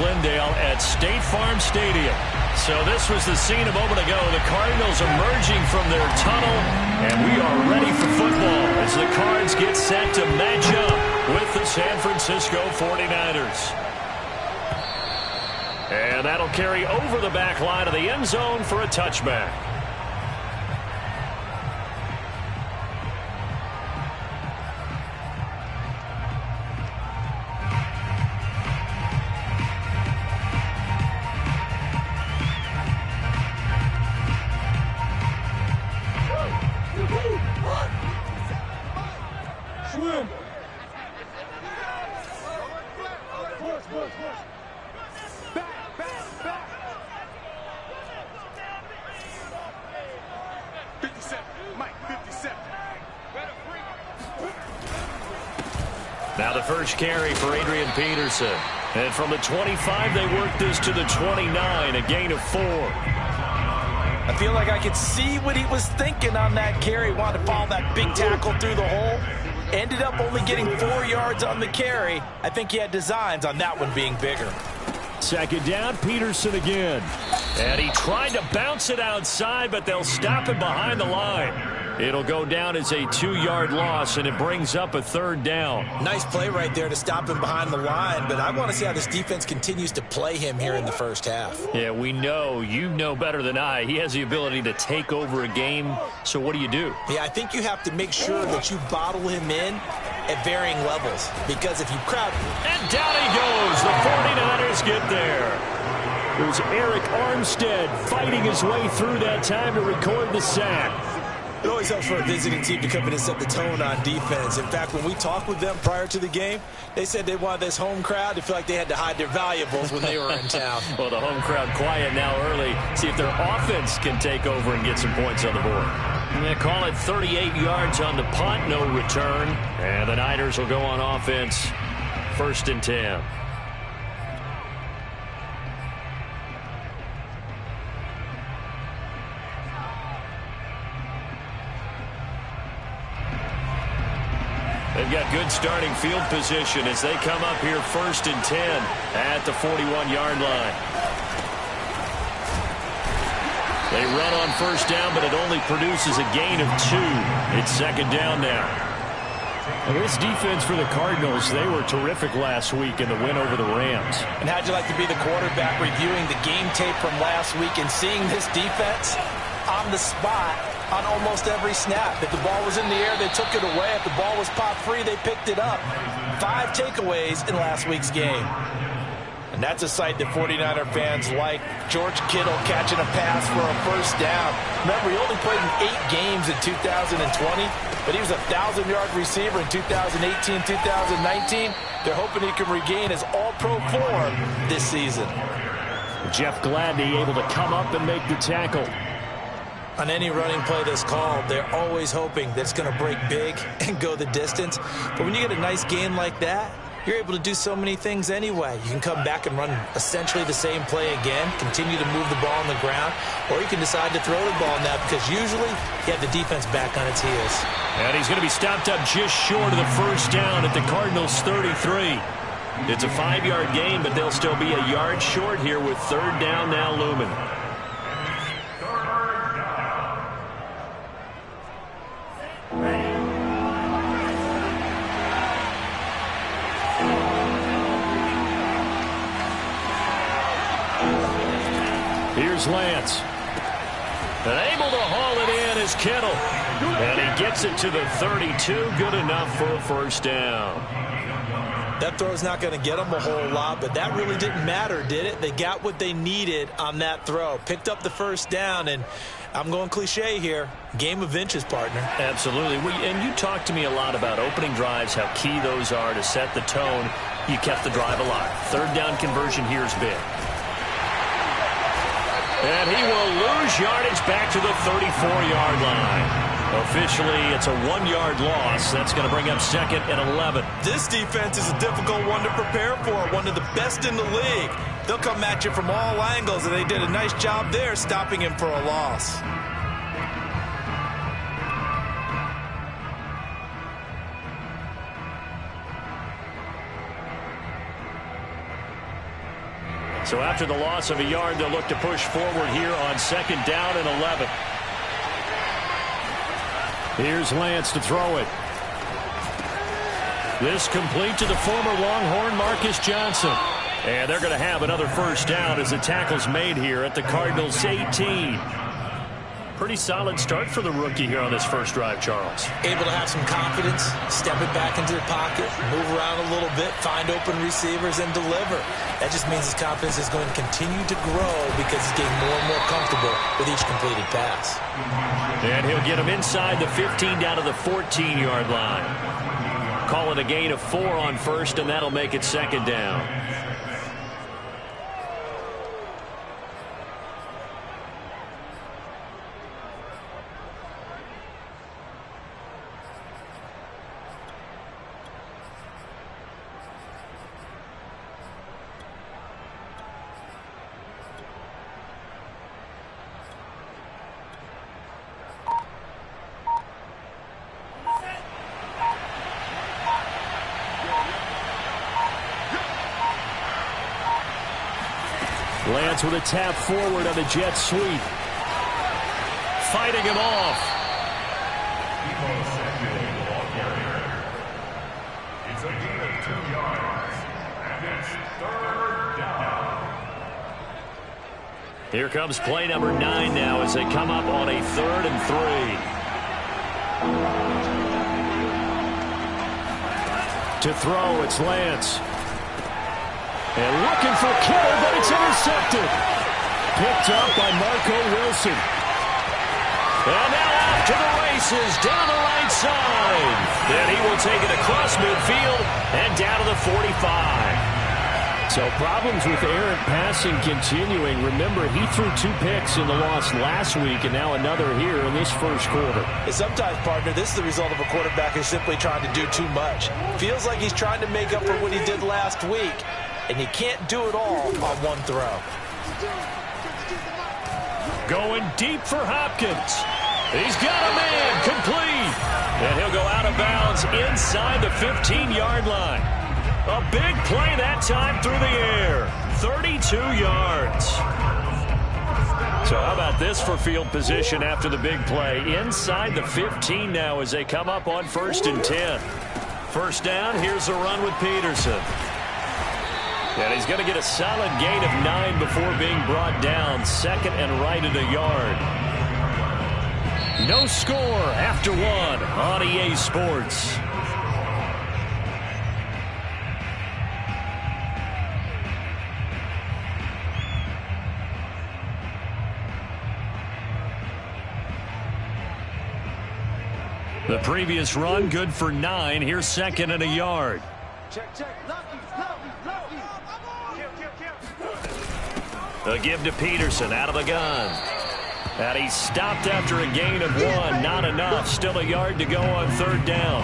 Glendale at State Farm Stadium. So this was the scene a moment ago. The Cardinals emerging from their tunnel, and we are ready for football as the Cards get set to match up with the San Francisco 49ers. And that'll carry over the back line of the end zone for a touchback. Now the first carry for Adrian Peterson. And from the 25, they work this to the 29, a gain of 4. I feel like I could see what he was thinking on that carry. Wanted to follow that big tackle through the hole. Ended up only getting 4 yards on the carry. I think he had designs on that one being bigger. Second down, Peterson again. And he tried to bounce it outside, but they'll stop him behind the line. It'll go down as a 2-yard loss, and it brings up a third down. Nice play right there to stop him behind the line, but I want to see how this defense continues to play him here in the first half. Yeah, we know. You know better than I. He has the ability to take over a game, so what do you do? Yeah, I think you have to make sure that you bottle him in at varying levels, because if you crowd... And down he goes. The 49ers get there. It was Eric Armstead fighting his way through that time to record the sack. It always helps for a visiting team to come in and set the tone on defense. In fact, when we talked with them prior to the game, they said they wanted this home crowd to feel like they had to hide their valuables when they were in town. Well, the home crowd quiet now early. See if their offense can take over and get some points on the board. And they call it 38 yards on the punt, no return. And the Niners will go on offense, 1st and 10. They've got good starting field position as they come up here 1st and 10 at the 41-yard line. They run on 1st down, but it only produces a gain of 2. It's 2nd down now. And this defense for the Cardinals, they were terrific last week in the win over the Rams. And how'd you like to be the quarterback reviewing the game tape from last week and seeing this defense on the spot on almost every snap? If the ball was in the air, they took it away. If the ball was pop free, they picked it up. 5 takeaways in last week's game. And that's a sight that 49er fans like. George Kittle catching a pass for a 1st down. Remember, he only played in 8 games in 2020, but he was a 1,000-yard receiver in 2018, 2019. They're hoping he can regain his all-pro form this season. Jeff Gladney able to come up and make the tackle. On any running play that's called, they're always hoping that it's going to break big and go the distance. But when you get a nice gain like that, you're able to do so many things anyway. You can come back and run essentially the same play again, continue to move the ball on the ground, or you can decide to throw the ball now because usually you have the defense back on its heels. And he's going to be stopped up just short of the 1st down at the Cardinals' 33. It's a 5-yard gain, but they'll still be a yard short here with 3rd down now looming. Here's Lance. And able to haul it in is Kittle. And he gets it to the 32. Good enough for a 1st down. That throw's not going to get them a whole lot, but that really didn't matter, did it? They got what they needed on that throw. Picked up the 1st down, and I'm going cliche here. Game of inches, partner. Absolutely. And you talked to me a lot about opening drives, how key those are to set the tone. You kept the drive alive. 3rd down conversion here is big. And he will lose yardage back to the 34-yard line. Officially, it's a 1-yard loss. That's going to bring up 2nd and 11. This defense is a difficult one to prepare for, one of the best in the league. They'll come at you from all angles, and they did a nice job there stopping him for a loss. So after the loss of a yard, they'll look to push forward here on 2nd down and 11. Here's Lance to throw it. This complete to the former Longhorn Marcus Johnson. And they're going to have another first down as the tackle's made here at the Cardinals' 18. Pretty solid start for the rookie here on this first drive, Charles. Able to have some confidence, step it back into the pocket, move around a little bit, find open receivers, and deliver. That just means his confidence is going to continue to grow because he's getting more and more comfortable with each completed pass. And he'll get him inside the 15 down to the 14-yard line. Call it a gain of 4 on first, and that'll make it 2nd down. Lance with a tap forward on the jet sweep. Fighting him off. It's a gain of 2 yards. And it's 3rd down. Here comes play number 9 now as they come up on a 3rd and 3. To throw, it's Lance. And looking for Kittle, but it's intercepted. Picked up by Marco Wilson. And now off to the races, down the right side. And he will take it across midfield and down to the 45. So problems with errant passing continuing. Remember, he threw 2 picks in the loss last week, and now another here in this first quarter. And sometimes, partner, this is the result of a quarterback who's simply trying to do too much. Feels like he's trying to make up for what he did last week. And you can't do it all on one throw. Going deep for Hopkins. He's got a man complete. And he'll go out of bounds inside the 15-yard line. A big play that time through the air. 32 yards. So how about this for field position after the big play? Inside the 15 now as they come up on 1st and 10. First down, here's a run with Peterson. And he's going to get a solid gain of 9 before being brought down. 2nd and right at a yard. No score after 1 on EA Sports. The previous run good for 9. Here's 2nd and a yard. Check. A give to Peterson out of the gun. And he's stopped after a gain of 1. Not enough. Still a yard to go on 3rd down.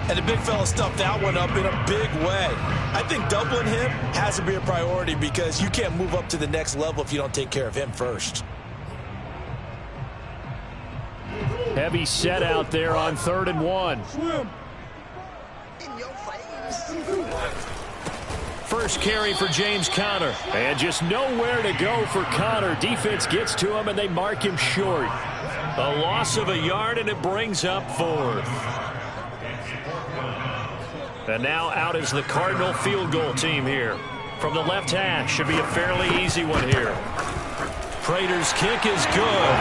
And the big fella stuffed that one up in a big way. I think doubling him has to be a priority because you can't move up to the next level if you don't take care of him first. Heavy set out there on 3rd and 1. In your face. First carry for James Conner. And just nowhere to go for Conner. Defense gets to him and they mark him short. A loss of a yard and it brings up 4th. And now out is the Cardinal field goal team here. From the left hash, should be a fairly easy one here. Prater's kick is good.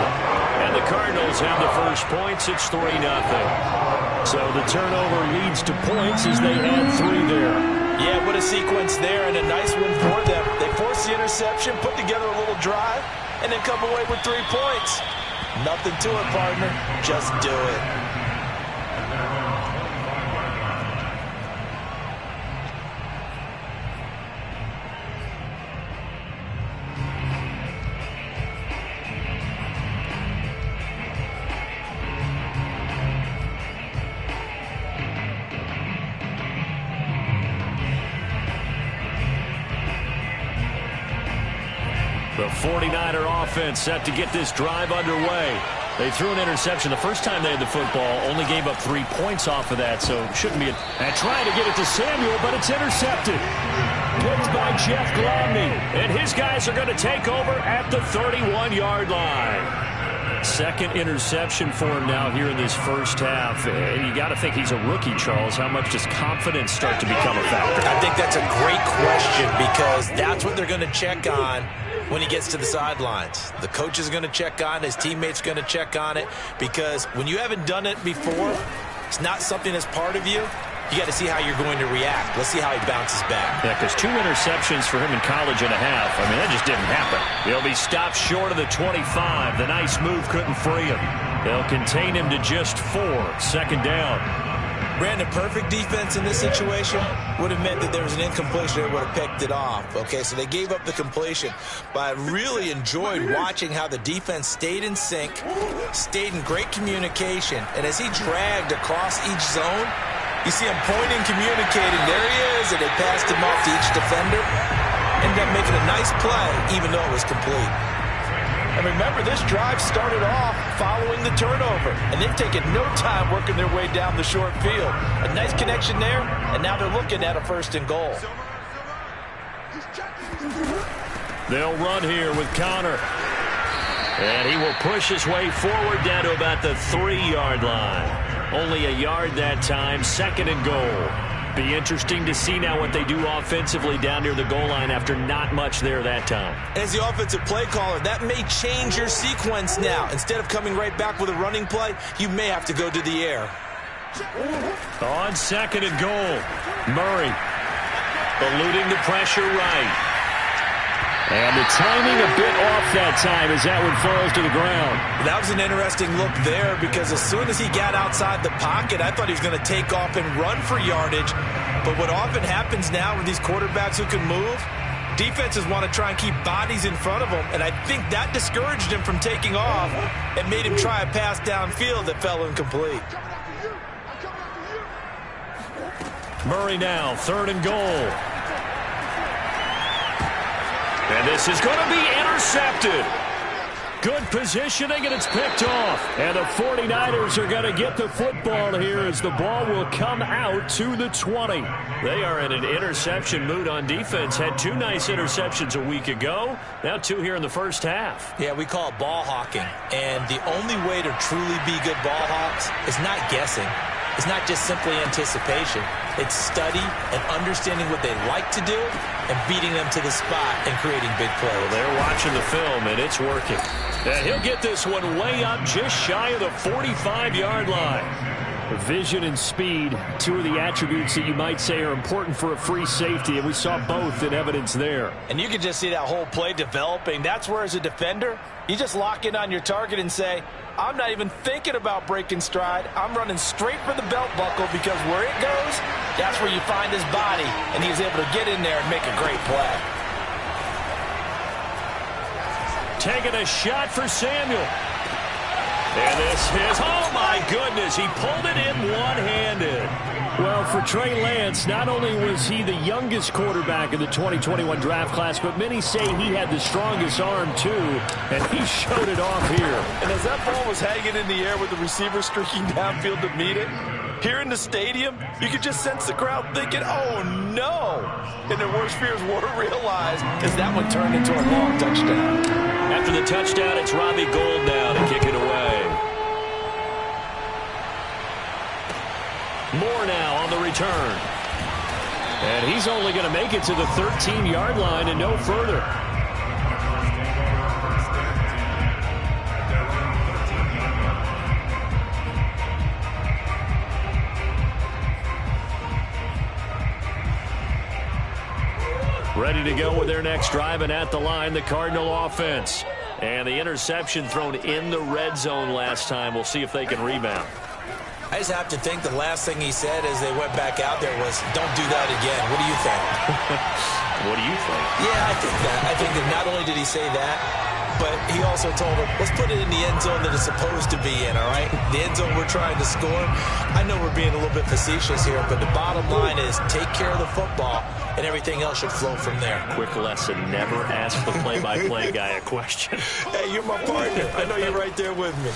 And the Cardinals have the first points. It's 3-0. So the turnover leads to points as they add 3 there. Yeah, what a sequence there and a nice win for them. They forced the interception, put together a little drive, and then come away with 3 points. Nothing to it, partner. Just do it. The 49er offense set to get this drive underway. They threw an interception the first time they had the football, only gave up 3 points off of that, so it shouldn't be. And trying to get it to Samuel, but it's intercepted. Picked by Jeff Gladney. And his guys are going to take over at the 31-yard line. Second interception for him now here in this first half. And you got to think he's a rookie, Charles. How much does confidence start to become a factor? I think that's a great question because that's what they're going to check on when he gets to the sidelines. The coach is going to check on it. His teammates are going to check on it because when you haven't done it before, it's not something that's part of you. You got to see how you're going to react. Let's see how he bounces back. Yeah, because 2 interceptions for him in college and a half. I mean, that just didn't happen. He'll be stopped short of the 25. The nice move couldn't free him. They'll contain him to just 4. Second down. Brandon, perfect defense in this situation would have meant that there was an incompletion that would have picked it off. Okay, so they gave up the completion. But I really enjoyed watching how the defense stayed in sync, stayed in great communication. And as he dragged across each zone, you see him pointing, communicating. There he is, and they passed him off to each defender. Ended up making a nice play, even though it was complete. And remember, this drive started off following the turnover, and they've taken no time working their way down the short field. A nice connection there, and now they're looking at a 1st and goal. They'll run here with Connor. And he will push his way forward down to about the 3-yard line. Only a yard that time, 2nd and goal. Be interesting to see now what they do offensively down near the goal line after not much there that time. As the offensive play caller, that may change your sequence now. Instead of coming right back with a running play, you may have to go to the air. On 2nd and goal, Murray eluding the pressure right. And the timing a bit off that time as that one falls to the ground. That was an interesting look there because as soon as he got outside the pocket, I thought he was going to take off and run for yardage. But what often happens now with these quarterbacks who can move, defenses want to try and keep bodies in front of them. And I think that discouraged him from taking off and made him try a pass downfield that fell incomplete. Murray now, 3rd and goal. And this is going to be intercepted. Good positioning, and it's picked off. And the 49ers are going to get the football here as the ball will come out to the 20. They are in an interception mood on defense. Had 2 nice interceptions a week ago. Now 2 here in the first half. Yeah, we call it ball hawking. And the only way to truly be good ball hawks is not guessing. It's not just simply anticipation. It's study and understanding what they like to do and beating them to the spot and creating big plays. Well, they're watching the film, and it's working. And he'll get this one way up just shy of the 45-yard line. Vision and speed, 2 of the attributes that you might say are important for a free safety, and we saw both in evidence there. And you can just see that whole play developing. That's where, as a defender, you just lock in on your target and say, I'm not even thinking about breaking stride. I'm running straight for the belt buckle because where it goes, that's where you find his body, and he was able to get in there and make a great play. Taking a shot for Samuel. And this is, oh my goodness, he pulled it in one-handed. Well, for Trey Lance, not only was he the youngest quarterback in the 2021 draft class, but many say he had the strongest arm too, and he showed it off here. And as that ball was hanging in the air with the receiver streaking downfield to meet it, here in the stadium, you could just sense the crowd thinking, oh no! And their worst fears were realized as that one turned into a long touchdown. After the touchdown, it's Robbie Gould now to kick it away. Moore now on the return. And he's only going to make it to the 13-yard line and no further. Ready to go with their next drive, and at the line, the Cardinal offense. And the interception thrown in the red zone last time. We'll see if they can rebound. I just have to think the last thing he said as they went back out there was, don't do that again. What do you think? What do you think? Yeah, I think that. I think that not only did he say that, but he also told him, let's put it in the end zone that it's supposed to be in, all right? The end zone we're trying to score. I know we're being a little bit facetious here, but the bottom line is take care of the football, and everything else should flow from there. Quick lesson, never ask the play-by-play guy a question. Hey, you're my partner. I know you're right there with me.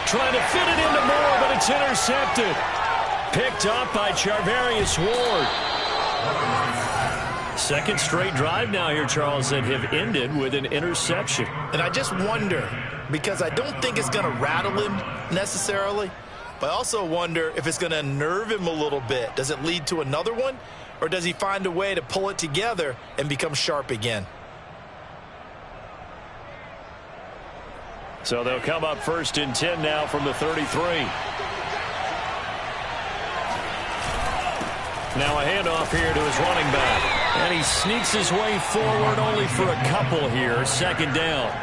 Trying to fit it into Moore, but it's intercepted. picked up by Charvarius Ward. Second straight drive now here, Charles, that have ended with an interception. And I just wonder, because I don't think it's going to rattle him necessarily, but I also wonder if it's going to unnerve him a little bit. Does it lead to another one, or does he find a way to pull it together and become sharp again? So they'll come up 1st and 10 now from the 33. Now a handoff here to his running back. And he sneaks his way forward only for a couple here. 2nd down.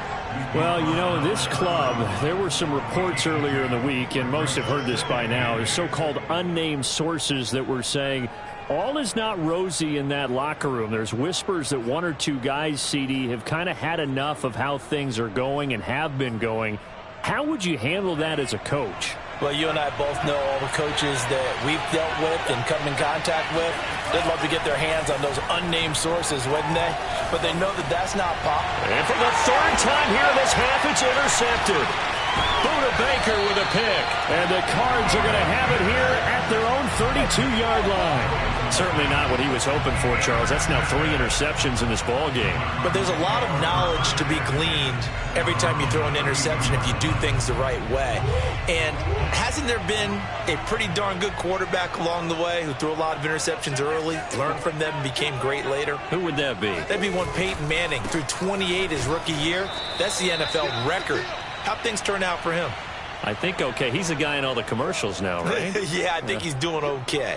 Well, you know, this club, there were some reports earlier in the week, and most have heard this by now, there's so-called unnamed sources that were saying all is not rosy in that locker room. There's whispers that 1 or 2 guys, CD, have kind of had enough of how things are going and have been going. How would you handle that as a coach? Well, you and I both know all the coaches that we've dealt with and come in contact with. They'd love to get their hands on those unnamed sources, wouldn't they? But they know that that's not pop. And for the 3rd time here in this half, it's intercepted. Buda Baker with a pick. And the Cards are going to have it here at their own 32-yard line. Certainly not what he was hoping for, Charles. That's now 3 interceptions in this ball game. But there's a lot of knowledge to be gleaned every time you throw an interception if you do things the right way. And hasn't there been a pretty darn good quarterback along the way who threw a lot of interceptions early, learned from them, and became great later? Who would that be? That'd be one Peyton Manning. Threw 28 his rookie year. That's the NFL record. How'd things turn out for him? I think okay. He's the guy in all the commercials now, right? Yeah, I think he's doing okay.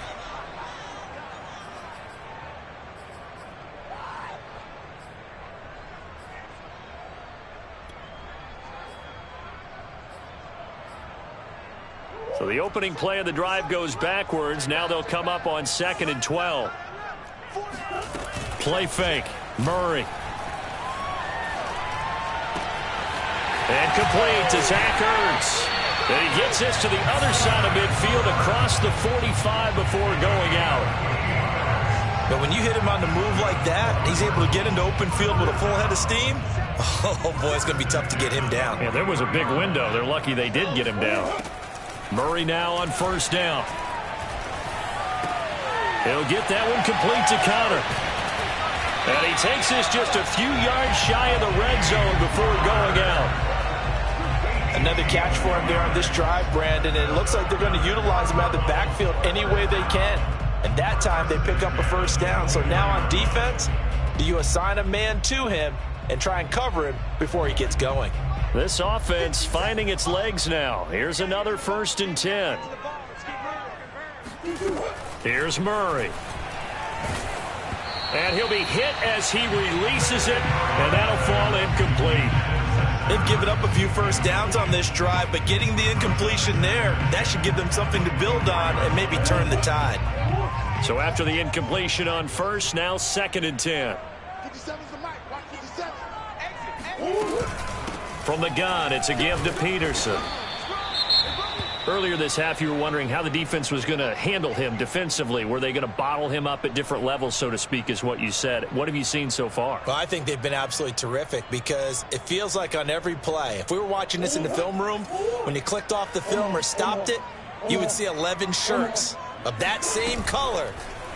So the opening play of the drive goes backwards. Now they'll come up on 2nd and 12. Play fake. Murray. And complete to Zach Ertz. And he gets this to the other side of midfield across the 45 before going out. But when you hit him on the move like that, he's able to get into open field with a full head of steam. Oh, boy, it's going to be tough to get him down. Yeah, there was a big window. They're lucky they did get him down. Murray now on 1st down. He'll get that one complete to Connor. And he takes this just a few yards shy of the red zone before going out. Another catch for him there on this drive, Brandon, and it looks like they're going to utilize him out of the backfield any way they can. And that time they pick up a 1st down. So now on defense, do you assign a man to him and try and cover him before he gets going? This offense finding its legs now. Here's another 1st and 10. Here's Murray. And he'll be hit as he releases it, and that'll fall incomplete. They've given up a few 1st downs on this drive, but getting the incompletion there, that should give them something to build on and maybe turn the tide. So after the incompletion on 1st, now 2nd and 10. 57's the mic. Watch 57. From the gun, it's a give to Peterson. Earlier this half, you were wondering how the defense was going to handle him defensively. Were they going to bottle him up at different levels, so to speak, is what you said. What have you seen so far? Well, I think they've been absolutely terrific because it feels like on every play, if we were watching this in the film room, when you clicked off the film or stopped it, you would see 11 shirts of that same color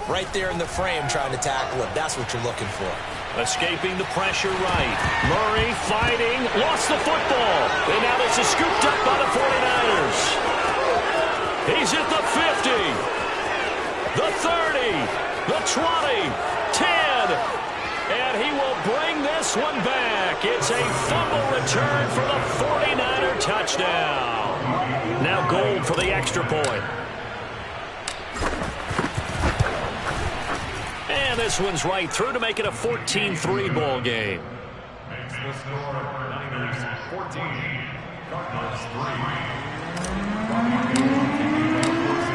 right there in the frame trying to tackle it. That's what you're looking for. Escaping the pressure right. Murray fighting, lost the football. And now this is scooped up by the 49ers. He's at the 50, the 30, the 20, 10. And he will bring this one back. It's a fumble return for the 49er touchdown. Now Gold for the extra point. And this one's right through to make it a 14-3 ball game. Makes the score Niners 14, Cardinals 3.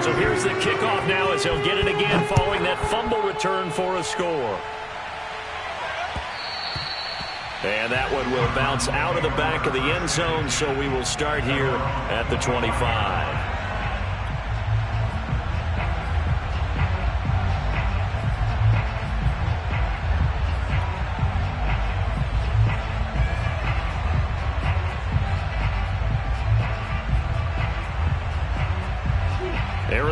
So here's the kickoff now as he'll get it again following that fumble return for a score. And that one will bounce out of the back of the end zone, so we will start here at the 25.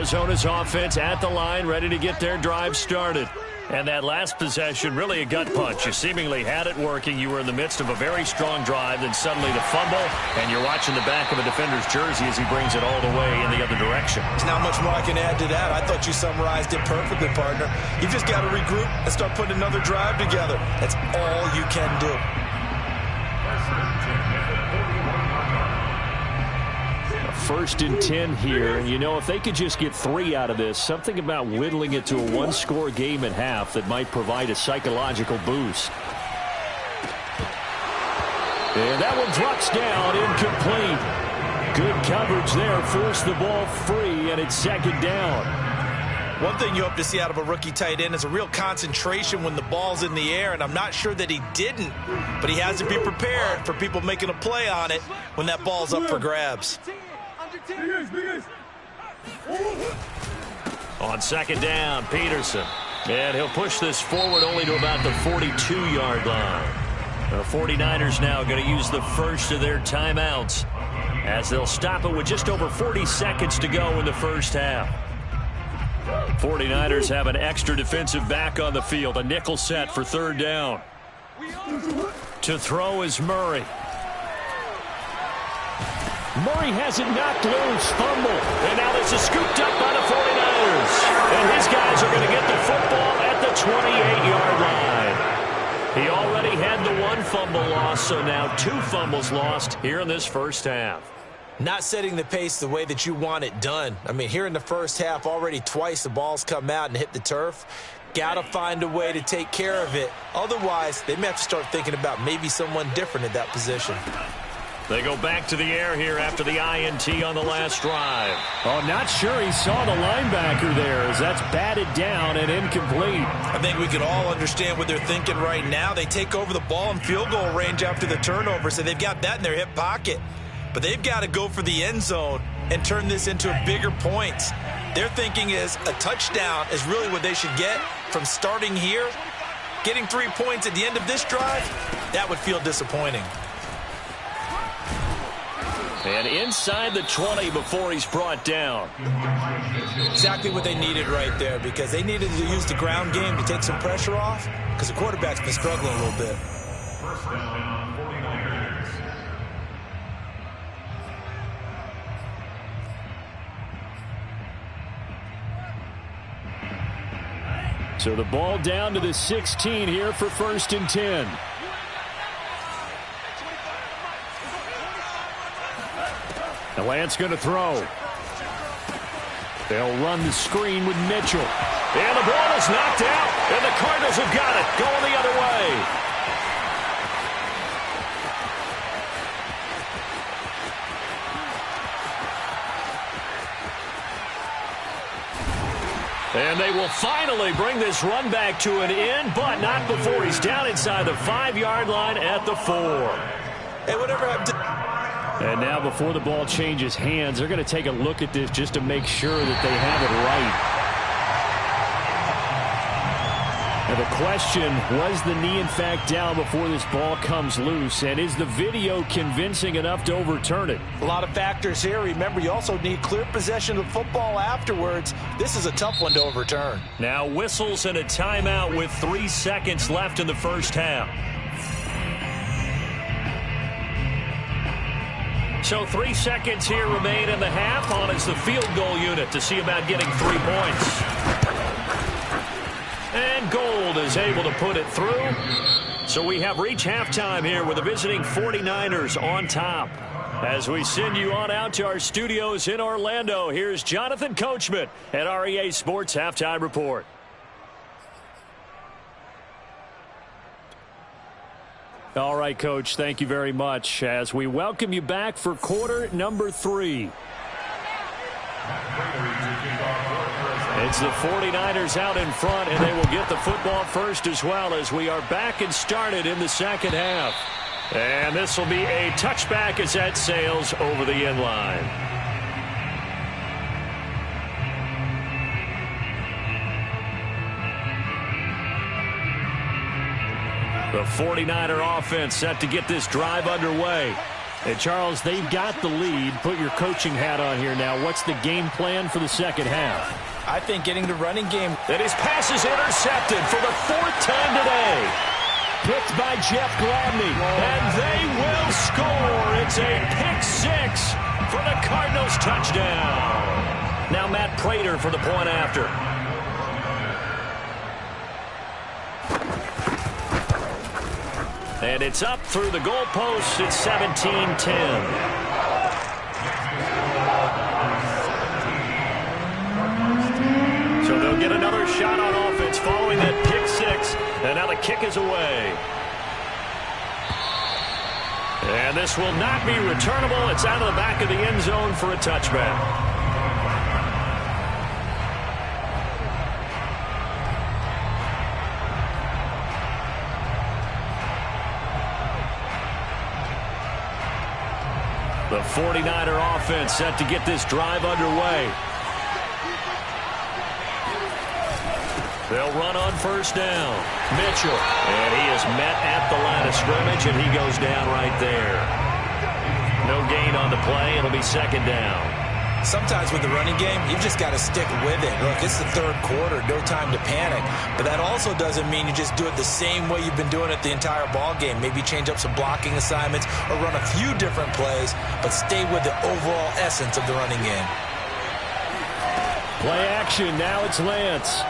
Arizona's offense at the line, ready to get their drive started. And that last possession, really a gut punch. You seemingly had it working. You were in the midst of a very strong drive, then suddenly the fumble, and you're watching the back of a defender's jersey as he brings it all the way in the other direction. There's not much more I can add to that. I thought you summarized it perfectly, partner. You've just got to regroup and start putting another drive together. That's all you can do. First and 10 here, and you know, if they could just get 3 out of this, something about whittling it to a one-score game at half that might provide a psychological boost. And that one drops down, incomplete. Good coverage there, forced the ball free, and it's second down. One thing you hope to see out of a rookie tight end is a real concentration when the ball's in the air, and I'm not sure that he didn't, but he has to be prepared for people making a play on it when that ball's up for grabs. On second down, Peterson. And he'll push this forward only to about the 42-yard line. The 49ers now going to use the first of their timeouts as they'll stop it with just over 40 seconds to go in the first half. 49ers have an extra defensive back on the field, a nickel set for third down. To throw is Murray. Murray has it knocked loose, fumble, and now this is scooped up by the 49ers. And his guys are going to get the football at the 28-yard line. He already had the one fumble loss, so now 2 fumbles lost here in this first half. Not setting the pace the way that you want it done. I mean, here in the first half, already twice the ball's come out and hit the turf. Got to find a way to take care of it. Otherwise, they may have to start thinking about maybe someone different at that position. They go back to the air here after the INT on the last drive. Oh, not sure he saw the linebacker there as that's batted down and incomplete. I think we could all understand what they're thinking right now. They take over the ball in field goal range after the turnover, so they've got that in their hip pocket. But they've got to go for the end zone and turn this into bigger points. Their thinking is a touchdown is really what they should get from starting here. Getting 3 points at the end of this drive, that would feel disappointing. And inside the 20 before he's brought down. Exactly what they needed right there, because they needed to use the ground game to take some pressure off, because the quarterback's been struggling a little bit. First down, 49ers. So the ball down to the 16 here for first and 10. The Lance going to throw. They'll run the screen with Mitchell. And the ball is knocked out. And the Cardinals have got it. Going the other way. And they will finally bring this run back to an end, but not before he's down inside the 5-yard line at the 4. Hey, whatever happened to... And now before the ball changes hands, they're going to take a look at this just to make sure that they have it right. And the question, was the knee in fact down before this ball comes loose? And is the video convincing enough to overturn it? A lot of factors here. Remember, you also need clear possession of the football afterwards. This is a tough one to overturn. Now whistles and a timeout with 3 seconds left in the first half. So 3 seconds here remain in the half. On is the field goal unit to see about getting 3 points. And Gold is able to put it through. So we have reached halftime here with the visiting 49ers on top. As we send you on out to our studios in Orlando, here's Jonathan Coachman at REA Sports Halftime Report. All right, Coach, thank you very much as we welcome you back for quarter number 3. It's the 49ers out in front, and they will get the football first as well as we are back and started in the second half. And this will be a touchback as that sails over the end line. The 49er offense set to get this drive underway. Hey, Charles, they've got the lead. Put your coaching hat on here now. What's the game plan for the second half? I think getting the running game. And his pass is intercepted for the 4th time today. Picked by Jeff Gladney. And they will score. It's a pick-6 for the Cardinals touchdown. Now Matt Prater for the point after. And it's up through the goalposts. It's 17-10. So they'll get another shot on offense following that pick-6. And now the kick is away. And this will not be returnable. It's out of the back of the end zone for a touchback. The 49er offense set to get this drive underway. They'll run on first down. Mitchell. And he is met at the line of scrimmage, and he goes down right there. No gain on the play. It'll be second down. Sometimes with the running game, you've just got to stick with it. Look, it's the third quarter, no time to panic. But that also doesn't mean you just do it the same way you've been doing it the entire ball game. Maybe change up some blocking assignments or run a few different plays, but stay with the overall essence of the running game. Play action. Now it's Lance.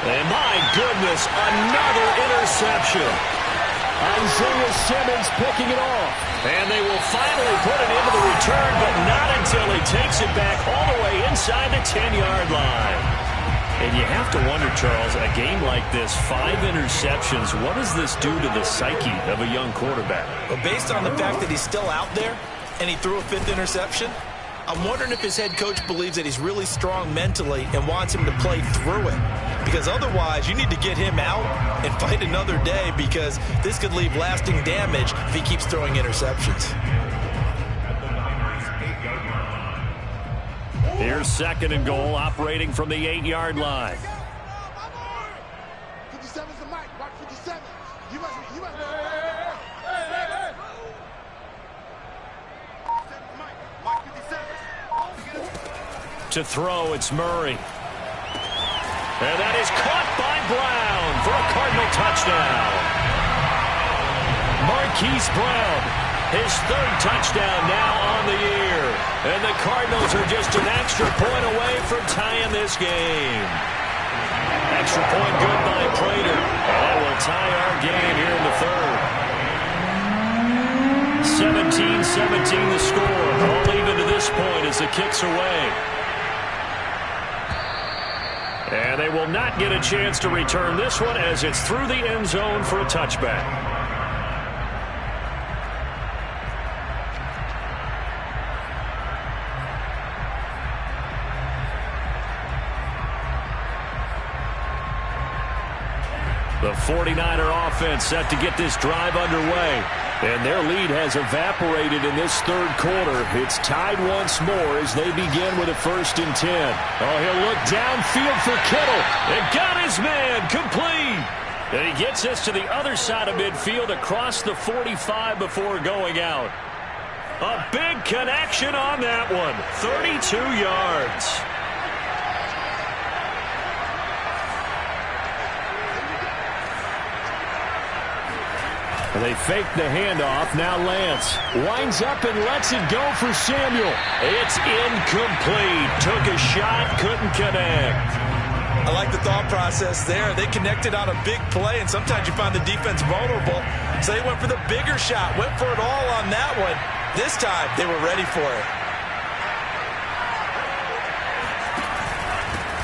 And my goodness, another interception. Isaiah Simmons picking it off. And they will finally put it into the return, but not until he takes it back all the way inside the 10-yard line. And you have to wonder, Charles, a game like this, 5 interceptions, what does this do to the psyche of a young quarterback? Well, based on the fact that he's still out there and he threw a 5th interception, I'm wondering if his head coach believes that he's really strong mentally and wants him to play through it. Because otherwise, you need to get him out and fight another day, because this could leave lasting damage if he keeps throwing interceptions. Here's second and goal, operating from the 8-yard line. 57's the mic. Watch 57. You must To throw, it's Murray. And that is caught by Brown for a Cardinal touchdown. Marquise Brown, his 3rd touchdown now on the year. And the Cardinals are just an extra point away from tying this game. Extra point good by Prater. And that will tie our game here in the 3rd. 17-17 the score. All even to this point as the kick's away. And they will not get a chance to return this one as it's through the end zone for a touchback. The 49er offense set to get this drive underway. And their lead has evaporated in this 3rd quarter. It's tied once more as they begin with a 1st and 10. Oh, he'll look downfield for Kittle. And got his man complete. And he gets us to the other side of midfield across the 45 before going out. A big connection on that one. 32 yards. They fake the handoff. Now Lance winds up and lets it go for Samuel. It's incomplete. Took a shot, couldn't connect. I like the thought process there. They connected on a big play, and sometimes you find the defense vulnerable. So they went for the bigger shot, went for it all on that one. This time, they were ready for it.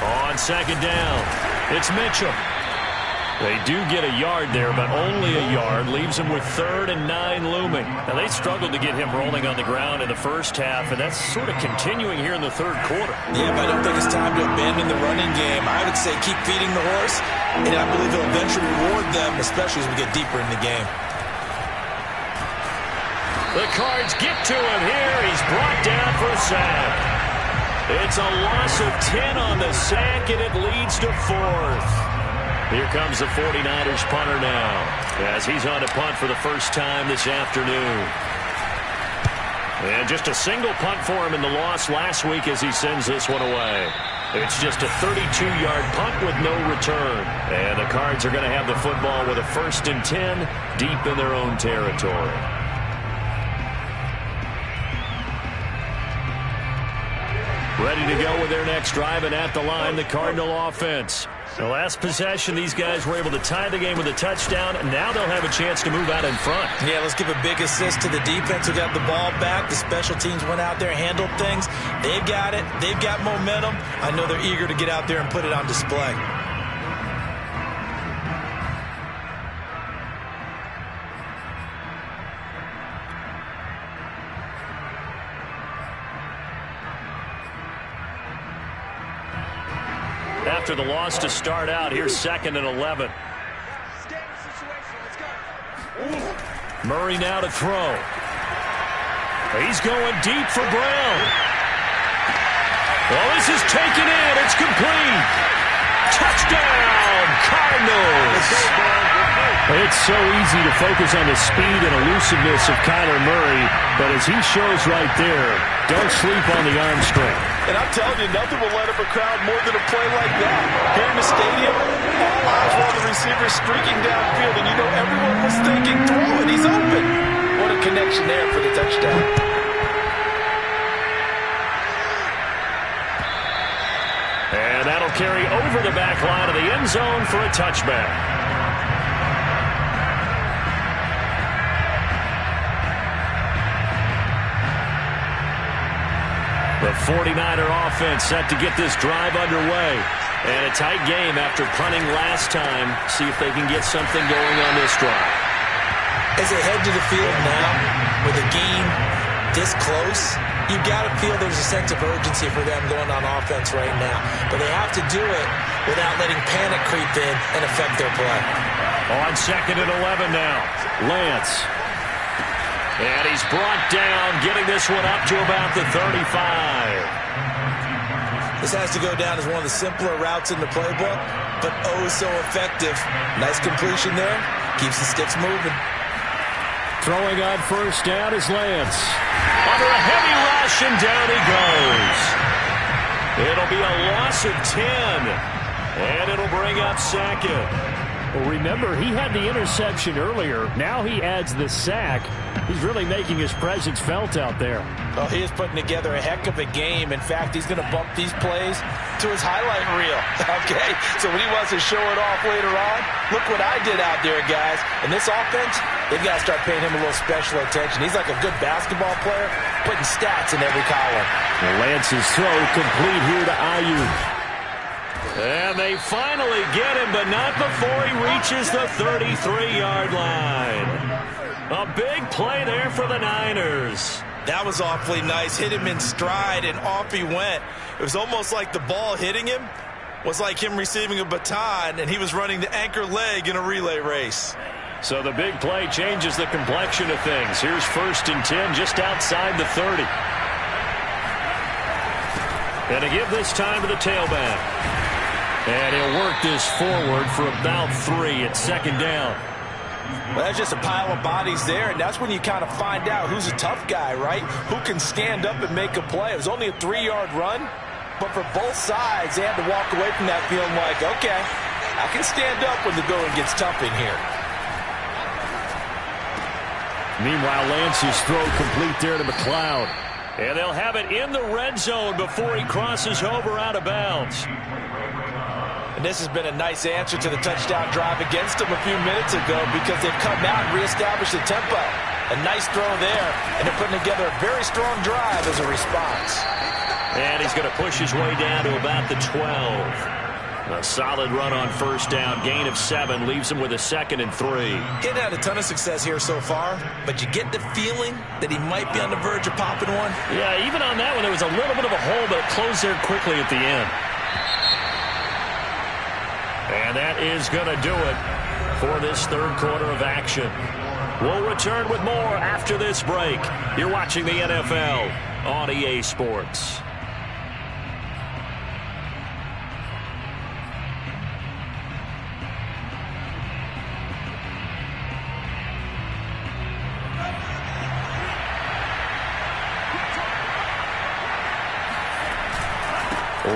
On second down, it's Mitchell. They do get a yard there, but only a yard. Leaves him with 3rd and 9 looming. Now, they struggled to get him rolling on the ground in the first half, and that's sort of continuing here in the 3rd quarter. Yeah, but I don't think it's time to abandon the running game. I would say keep feeding the horse, and I believe it'll eventually reward them, especially as we get deeper in the game. The Cards get to him here. He's brought down for a sack. It's a loss of 10 on the sack, and it leads to 4th. Here comes the 49ers punter now, as he's on to punt for the first time this afternoon. And just a single punt for him in the loss last week as he sends this one away. It's just a 32-yard punt with no return. And the Cards are going to have the football with a 1st and 10 deep in their own territory. Ready to go with their next drive, and at the line, the Cardinal offense. The last possession, these guys were able to tie the game with a touchdown, and now they'll have a chance to move out in front. Yeah, let's give a big assist to the defense who got the ball back. The special teams went out there, handled things. They've got it. They've got momentum. I know they're eager to get out there and put it on display. After the loss to start out, here's 2nd and 11. Murray now to throw. He's going deep for Brown. Well, this is taken in. It's complete. Touchdown, Cardinals. It's so easy to focus on the speed and elusiveness of Kyler Murray, but as he shows right there, don't sleep on the arm strength. And I'm telling you, nothing will let up a crowd more than a play like that. Here in the stadium, all eyes were on the receiver streaking downfield, and you know everyone was thinking, throw it, he's open. What a connection there for the touchdown. And that'll carry over the back line of the end zone for a touchback. The 49er offense set to get this drive underway. And a tight game after punting last time. See if they can get something going on this drive. As they head to the field now, with a game this close, you've got to feel there's a sense of urgency for them going on offense right now. But they have to do it without letting panic creep in and affect their play. On 2nd and 11 now, Lance. And he's brought down, getting this one up to about the 35. This has to go down as one of the simpler routes in the playbook, but oh so effective. Nice completion there. Keeps the sticks moving. Throwing on 1st down is Lance. Under a heavy rush, and down he goes. It'll be a loss of 10, and it'll bring up 2nd. Well, remember, he had the interception earlier. Now he adds the sack. He's really making his presence felt out there. Well, he is putting together a heck of a game. In fact, he's going to bump these plays to his highlight reel. Okay, so when he wants to show it off later on, look what I did out there, guys. And this offense, they've got to start paying him a little special attention. He's like a good basketball player, putting stats in every column. Well, Lance's throw complete here to Ayuk. And they finally get him, but not before he reaches the 33-yard line. A big play there for the Niners. That was awfully nice. Hit him in stride, and off he went. It was almost like the ball hitting him was like him receiving a baton, and he was running the anchor leg in a relay race. So the big play changes the complexion of things. Here's 1st and 10 just outside the 30. And to give this time to the tailback. And he'll work this forward for about 3 at 2nd down. Well, that's just a pile of bodies there, and that's when you kind of find out who's a tough guy, right? Who can stand up and make a play. It was only a 3-yard run, but for both sides, they had to walk away from that feeling like, okay, I can stand up when the going gets tough in here. Meanwhile, Lance's throw complete there to McLeod. And they'll have it in the red zone before he crosses over out of bounds. And this has been a nice answer to the touchdown drive against them a few minutes ago because they've come out and reestablished the tempo. A nice throw there, and they're putting together a very strong drive as a response. And he's going to push his way down to about the 12. A solid run on 1st down, gain of 7, leaves him with a 2nd and 3. He had a ton of success here so far, but you get the feeling that he might be on the verge of popping one. Yeah, even on that one, there was a little bit of a hole, but it closed there quickly at the end. And that is going to do it for this 3rd quarter of action. We'll return with more after this break. You're watching the NFL on EA Sports.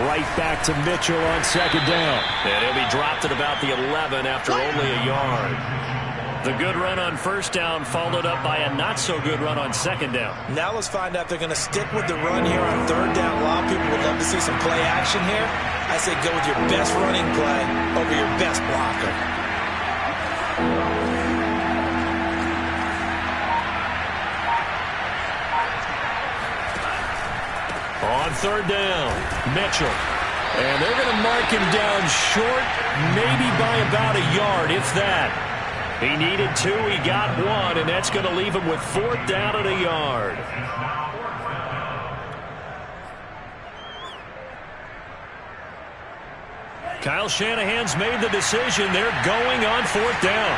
right back to Mitchell on second down. And he'll be dropped at about the 11 after only a yard. The good run on first down followed up by a not-so-good run on second down. Now let's find out if they're going to stick with the run here on third down. A lot of people would love to see some play action here. I say go with your best running play over your best blocker. On third down, Mitchell. And they're going to mark him down short, maybe by about a yard, if that. He needed 2, he got 1, and that's going to leave him with fourth down at a yard. Kyle Shanahan's made the decision. They're going on fourth down.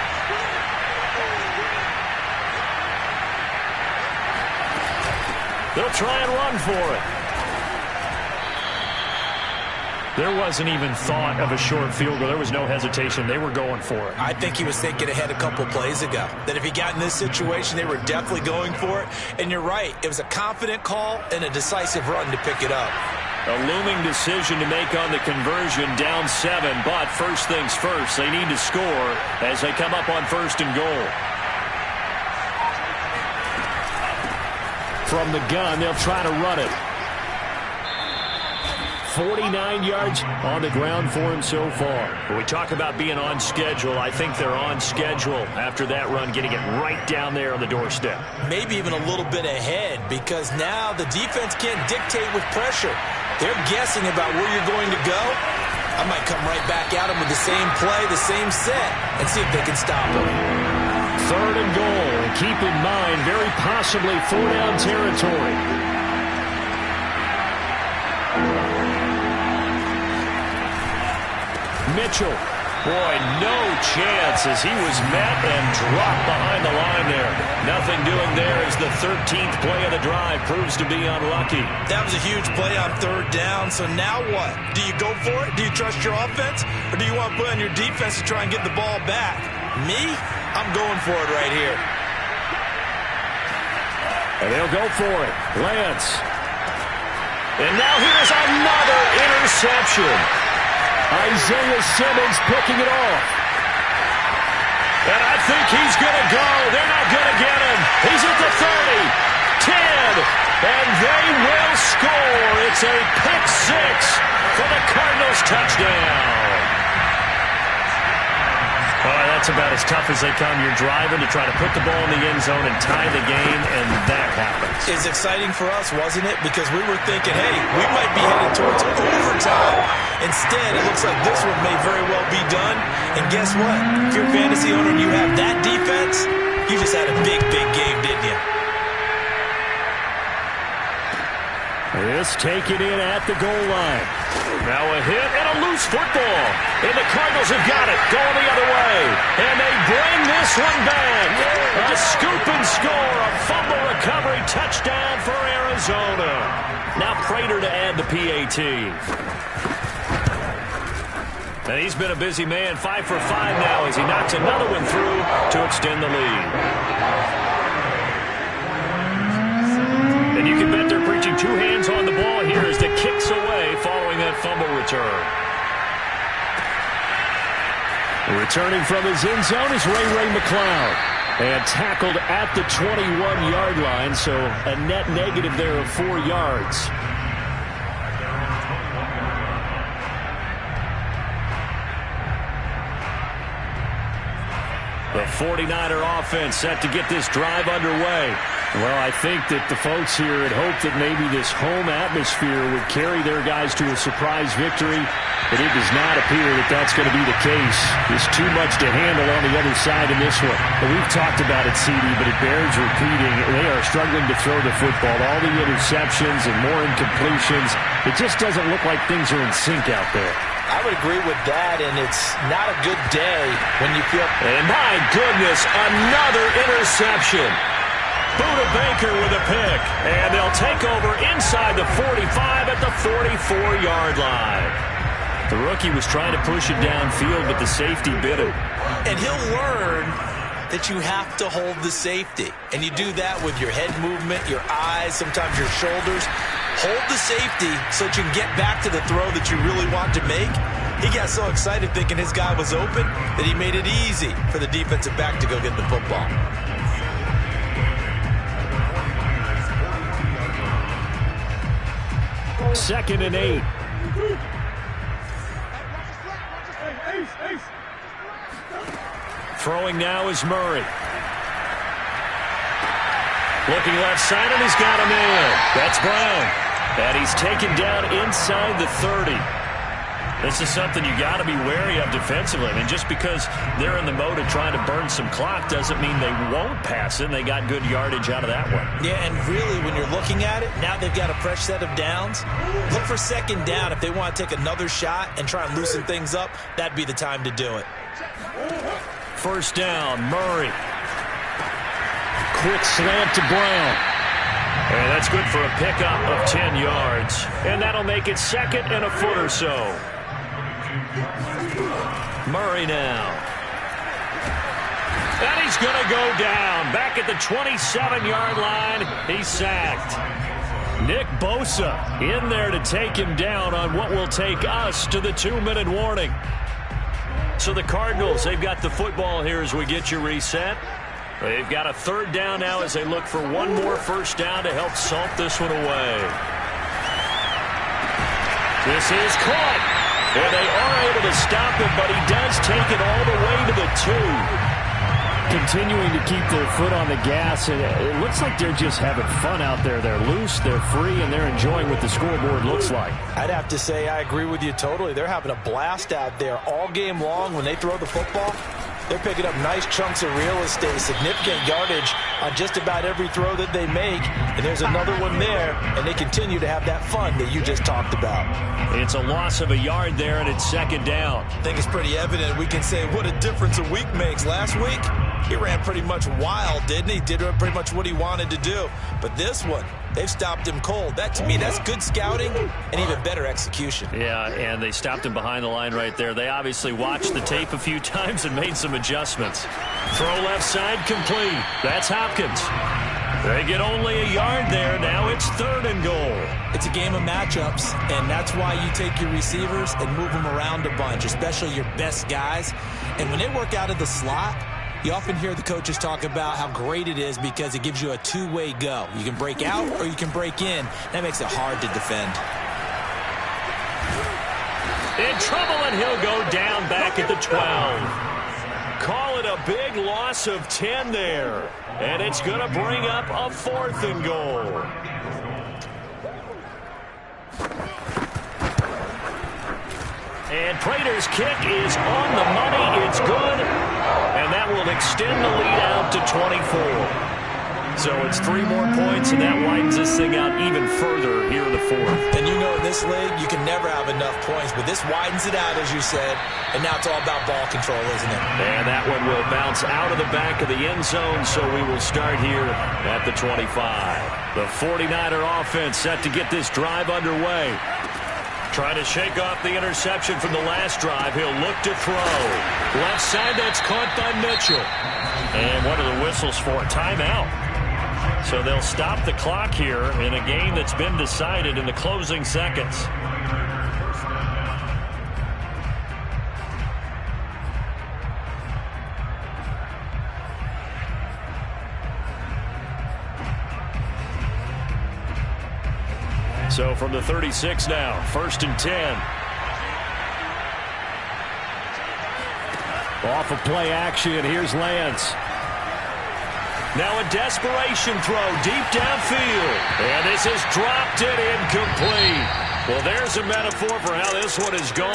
They'll try and run for it. There wasn't even thought of a short field goal. There was no hesitation. They were going for it. I think he was thinking ahead a couple plays ago, that if he got in this situation, they were definitely going for it. And you're right. It was a confident call and a decisive run to pick it up. A looming decision to make on the conversion, down 7. But first things first, they need to score as they come up on first and goal. From the gun, they'll try to run it. 49 yards on the ground for him so far. When we talk about being on schedule, I think they're on schedule after that run, getting it right down there on the doorstep. Maybe even a little bit ahead, because now the defense can't dictate with pressure. They're guessing about where you're going to go. I might come right back at them with the same play, the same set, and see if they can stop him. Third and goal. And keep in mind, very possibly 4-down territory. Mitchell. Boy, no chance as he was met and dropped behind the line there. Nothing doing there as the 13th play of the drive proves to be unlucky. That was a huge play on third down, so now what? Do you go for it? Do you trust your offense? Or do you want to put on your defense to try and get the ball back? Me? I'm going for it right here. And they'll go for it. Lance. And now here's another interception. Isaiah Simmons picking it off. And I think he's going to go. They're not going to get him. He's at the 30, 10, and they will score. It's a pick 6 for the Cardinals touchdown. That's about as tough as they come. You're driving to try to put the ball in the end zone and tie the game, and that happens. It's exciting for us, wasn't it? Because we were thinking, hey, we might be headed towards overtime. Instead, it looks like this one may very well be done. And guess what? If you're a fantasy owner and you have that defense, you just had a big, big game, didn't you? This taken in at the goal line. Now a hit and a loose football. And the Cardinals have got it, going the other way. And they bring this one back. A scoop and score, a fumble recovery, touchdown for Arizona. Now Prater to add the PAT. And he's been a busy man, 5 for 5 now as he knocks another one through to extend the lead. And you can bet they're preaching 2 hands on the ball here as the kicks away following that fumble return. Returning from his end zone is Ray McLeod. And tackled at the 21-yard line, so a net negative there of 4 yards. The 49er offense set to get this drive underway. Well, I think that the folks here had hoped that maybe this home atmosphere would carry their guys to a surprise victory, but it does not appear that that's going to be the case. There's too much to handle on the other side in this one. And we've talked about it, CD, but it bears repeating. They are struggling to throw the football. All the interceptions and more incompletions. It just doesn't look like things are in sync out there. I would agree with that, and it's not a good day when you feel... And my goodness, another interception. Buda Baker with a pick, and they'll take over inside the 45 at the 44-yard line. The rookie was trying to push it downfield, but the safety bit him. And he'll learn that you have to hold the safety. And you do that with your head movement, your eyes, sometimes your shoulders. hold the safety so that you can get back to the throw that you really want to make. He got so excited thinking his guy was open that he made it easy for the defensive back to go get the football. Second and 8. Throwing now is Murray. Looking left side, and he's got a man. That's Brown. And he's taken down inside the 30. This is something you got to be wary of defensively. I mean, just because they're in the mode of trying to burn some clock doesn't mean they won't pass it. And they got good yardage out of that one. Yeah, and really, when you're looking at it, now they've got a fresh set of downs. Look for second down. If they want to take another shot and try and loosen things up, that'd be the time to do it. First down, Murray. Quick slant to Brown. And that's good for a pickup of 10 yards. And that'll make it second and a foot or so. Murray now. And he's going to go down. Back at the 27-yard line. He's sacked. Nick Bosa in there to take him down on what will take us to the 2-minute warning. So the Cardinals, they've got the football here as we get you reset. They've got a third down now as they look for one more first down to help salt this one away. This is caught. And they are able to stop him, but he does take it all the way to the 2. Continuing to keep their foot on the gas, and it looks like they're just having fun out there. They're loose, they're free, and they're enjoying what the scoreboard looks like. I'd have to say I agree with you totally. They're having a blast out there all game long when they throw the football. They're picking up nice chunks of real estate, significant yardage on just about every throw that they make. And there's another one there, and they continue to have that fun that you just talked about. It's a loss of a yard there, and it's second down. I think it's pretty evident. We can say what a difference a week makes. Last week, he ran pretty much wild, didn't he? Did pretty much what he wanted to do. But this one, they've stopped him cold. That, to me, that's good scouting and even better execution. Yeah, and they stopped him behind the line right there. They obviously watched the tape a few times and made some adjustments. Throw left side complete. That's Hopkins. They get only a yard there. Now it's third and goal. It's a game of matchups, and that's why you take your receivers and move them around a bunch, especially your best guys. And when they work out of the slot, you often hear the coaches talk about how great it is because it gives you a two-way go. You can break out or you can break in. That makes it hard to defend. In trouble, and he'll go down back at the 12. Call it a big loss of 10 there. And it's going to bring up a fourth and goal. And Prater's kick is on the money. It's good. And that will extend the lead out to 24. So it's 3 more points, and that widens this thing out even further here in the fourth. And you know in this league, you can never have enough points, but this widens it out, as you said, and now it's all about ball control, isn't it? And that one will bounce out of the back of the end zone, so we will start here at the 25. The 49er offense set to get this drive underway. Trying to shake off the interception from the last drive. He'll look to throw. Left side, that's caught by Mitchell. And what are the whistles for? Timeout. So they'll stop the clock here in a game that's been decided in the closing seconds. So from the 36 now, 1st and 10. Off of play action, here's Lance. Now a desperation throw deep downfield. And this is dropped it incomplete. Well, there's a metaphor for how this one is gone.